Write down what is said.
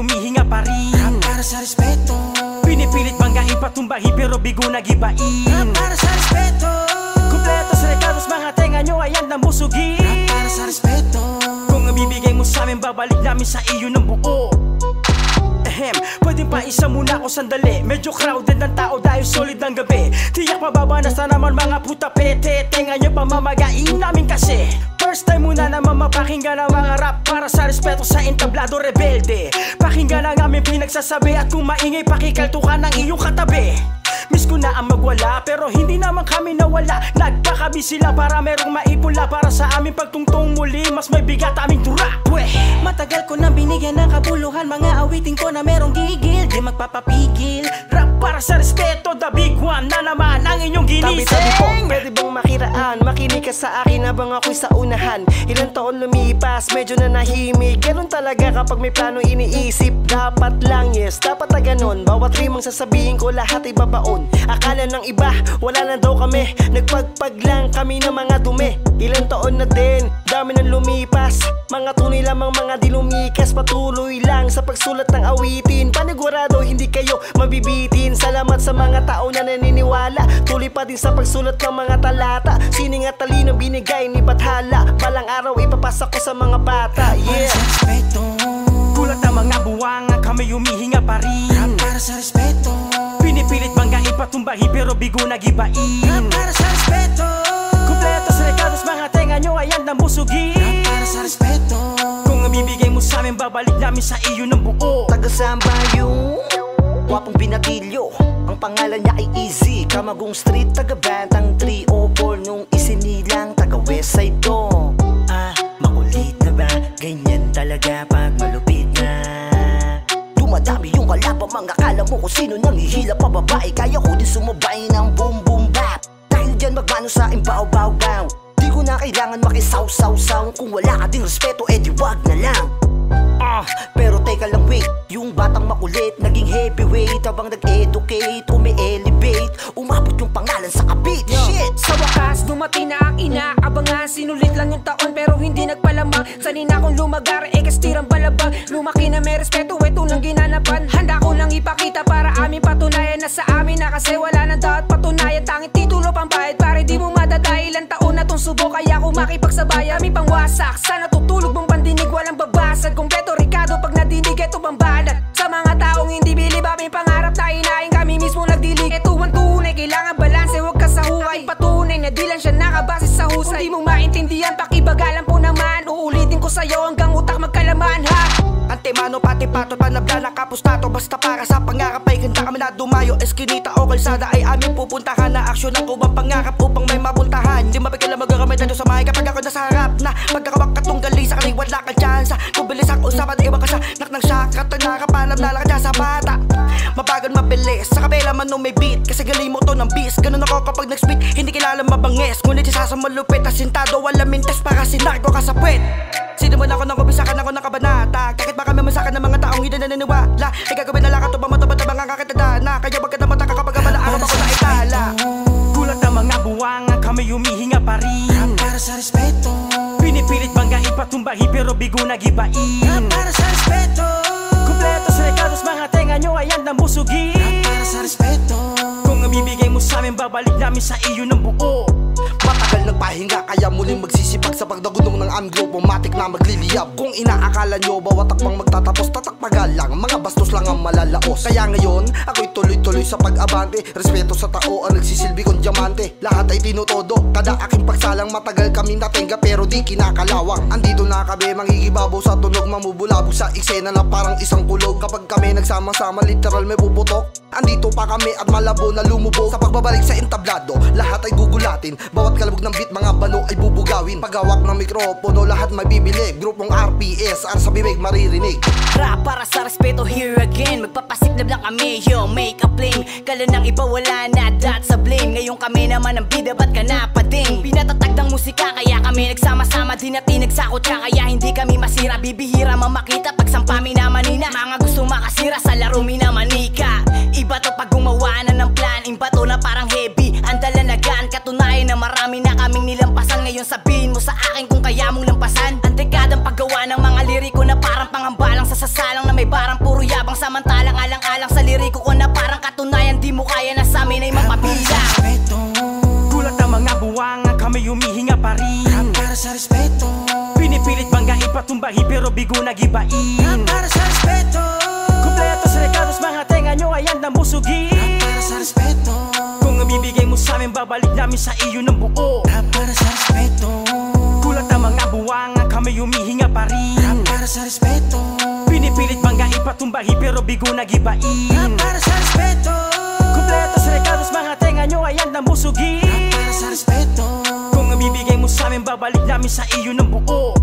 humihinga pa rin. Rap para sa respeto, pinipilit banggain patumbahin pero bigo nagibain. rap para sa respeto, Kumpletos regalos mga tenga nyo ay handang busugin. rap para sa respeto, Kung ibibigay mo sa amin babalik namin sa iyo ng buo. Pwede pa isa muna ako sandali. Medyo crowded ng tao dahil solid ng gabi. Tiyak mababanas na naman mga puta pete. Tenga nyo pamamagain namin kasi first time muna naman mapakinggan ang mga rap para sa respeto sa entablado rebelde. Pakinggan ang aming pinagsasabi at kung maingay pakikaltukan ng iyong katabi. Miss ko na ang magwala pero hindi naman kami nawala. Nagkakabi sila para merong maipula para sa aming pagtungtong muli. Mas may bigat aming tura. matagal ko nang binigyan ng kabuluhan. Mga awitin ko na merong gigil, di magpapapigil. Rap para sa respeto, the big one na naman ang inyong ginising. Tabi-tabi po, pwede bang makiraan? Makinig ka sa akin habang ako'y sa unahan. Ilang taon lumipas, medyo na nahimik. Ganun talaga kapag may plano iniisip. Dapat lang, yes, dapat na ganun. Bawat rimang sasabihin ko, lahat ay babaon. Akala ng iba, wala na daw kami. Nagpagpag lang kami ng mga dumi. Ilang taon na din, dami nang lumipas. Mga tunay lamang mga di lumikas. Patuloy lang sa pagsulat ng awitin. Panigurado hindi kayo mabibitin. Salamat sa mga tao na naniniwala. Tuloy pa din sa pagsulat ng mga talata. Sining at talino binigay ni Bathala. Balang araw ipapasa ko sa mga bata. Yeah. Gulat ang mga buwang, kami humihinga pa rin. Rap para sa respeto, pinipilit banggain patumbahin pero bigo nagibain. rap para sa respeto, Kumpletos regalos mga tenga nyo ay handang busugin. rap para sa respeto, Kung ibibigay mo sa amin babalik namin sa iyo ng buo. Taga-samba yung Wapong Binatilyo. Ang pangalan niya ay Easy. Kamagong Street, taga-Bantang 304. Nung isinilang, taga-Westside to. Makulit na ba? Ganyan talaga pag malupit na. Dumadami yung kalabang mga kala mo kung sino nang hihila pa babae. Kaya ko din sumabay ng boom boom bap. Dahil dyan magmano sa aking bow bow bow. Di ko na kailangan makisaw-saw-saw. Kung wala ka ding respeto, edi wag na lang. Pero teka lang wait, yung batang makulit naging heavyweight habang nag-educate, umi-elevate, umabot yung pangalan sa kabit. Shit! Sa wakas, dumating na ang inaabangan. Sinulit lang yung taon pero hindi nagpalamang. Sanay na akong lumagar, kastirang balabang. Lumaki na may respeto, eto lang ginanapan. Handa ko nang ipakita para amin patunayan na sa amin na kasi wala nang dapat patunayan. Tanging titulo pambayad para di mo madadaya. Ilang taon na tong subok kaya ko makipagsabay. Aming pangwasak, sana tutulog mong pandinig walang babasag. Kompleto Ricardo pag nadinig eto pambanat. Sa mga taong hindi bilib aming pangarap na inaing kami mismo nagdilig. Eto ang tunay, kailangan balanse huwag ka sa huway. Patunay na di lang siya nakabase sa husay. Kung di mo maintindihan pakibagalan po naman. Uulitin ko sa'yo hanggang utak magkalaman ha. Antemano pati pato panabla na kapustato. Basta para sa pangarap ay ganda kami na dumayo. Eskinita o kalsada ay aming pupuntahan. Na aksyon ang kubang pangarap upang may mapuntahan. Di mabigala magagamit na doon sa mahay kapag ako nasa harap na. Pagkakawak katunggali sa kaniwad wala kang tsansa. Kung bilis ang usapan iba ka sa naknang syakat. Ang nakapalam na lang dyan sa bata. Mabagal mabilis sa kabela man nung may beat. Kasi galing mo to ng beast. Ganun ako kapag nag-speak hindi kilala mabangis. Ngunit isa sa malupit asintado wala mintes para sinarko ka sa puwet. Sino man ako nang ubisakan ako ng kabanata. Kahit baka may masakan ng mga taong hindi naniniwala. Ay gagawin na lang ito ba matubad ang mga kakitadana. Kaya wag ka na mataka kapag malaarap ako na itala. Gulat ang mga buwang, kami humihinga pa rin. rap para sa respeto, pinipilit banggain patumbahin pero bigo nagibain. rap para sa respeto, Kumpletos regalos mga tenga nyo ay handang busugin. rap para sa respeto, Kung ibibigay mo sa amin babalik namin sa iyo ng buo. Matagal nagpahinga kaya muling magsisipag sa pagdagunong ng aming grupo. Matik na magliliyab. Kung inaakala nyo bawat takpang magtatapos, tatakpagal lang, mga bastos lang ang malalaos. Kaya ngayon ako'y tuloy-tuloy sa pag-abante. Respeto sa tao ang nagsisilbi kong diamante. Lahat ay tinutodo, kada aking pagsalang. Matagal kami natenga pero di kinakalawang. Andito na kami mangigibabaw sa tunog. Mamubulabog sa eksena na parang isang kulog. Kapag kami nagsama-sama literal may puputok. Andito pa kami at malabo na lumubog. Sa pagbabalik sa entablado, lahat ay gugulatin. Bawat kalabog ng beat, mga bano ay bubugawin. Paghawak ng mikropono, lahat may bibili. Grupong RPS, ar sa bibig maririnig. Rap para sa respeto, here again. Magpapasiklab lang kami, yo, make a plane. Kala ng iba wala na dot sa blame. Ngayon kami naman ang bida, ba't ka na pa din? Pinatatag ng musika, kaya kami nagsama-sama. Di natin nagsakot siya, kaya hindi kami masira. Bibihira mamakita, pag sampami na manina. Mga gusto makasira sa laro, minamanika. Iba to pag gumawa na ng plan. Iba to na parang heavy, ang dalanagan. Katunayan na marami na kaming nilampasan. Ngayon sabihin mo sa akin kung kaya mong lampasan. Ang dekadang paggawa ng mga liriko na parang pangambalang sa sasalang na may barang puro samantalang alang-alang sa liriko ko na parang katunayan di mo kaya na sa amin ay magpapilang. Gulat ang mga buwangan, kami humihinga pa rin. Para sa respeto, pinipilit banggain patumbahin pero bigo nagibain. para sa respeto, Kumpletos regalos mga tenga nyo ay handang busugin. para sa respeto, Kung ibibigay mo sa amin babalik namin sa iyo ng buo. para sa respeto, Gulat ang mga buwangan, kami humihinga pa rin. para sa respeto, Pinipilit banggain patumbahin pero bigo nagibain. para sa respeto, Kumpletos regalos mga tenga nyo ay handang busugin. para sa respeto, Kung ibibigay mo sa amin babalik namin sa iyo ng buo.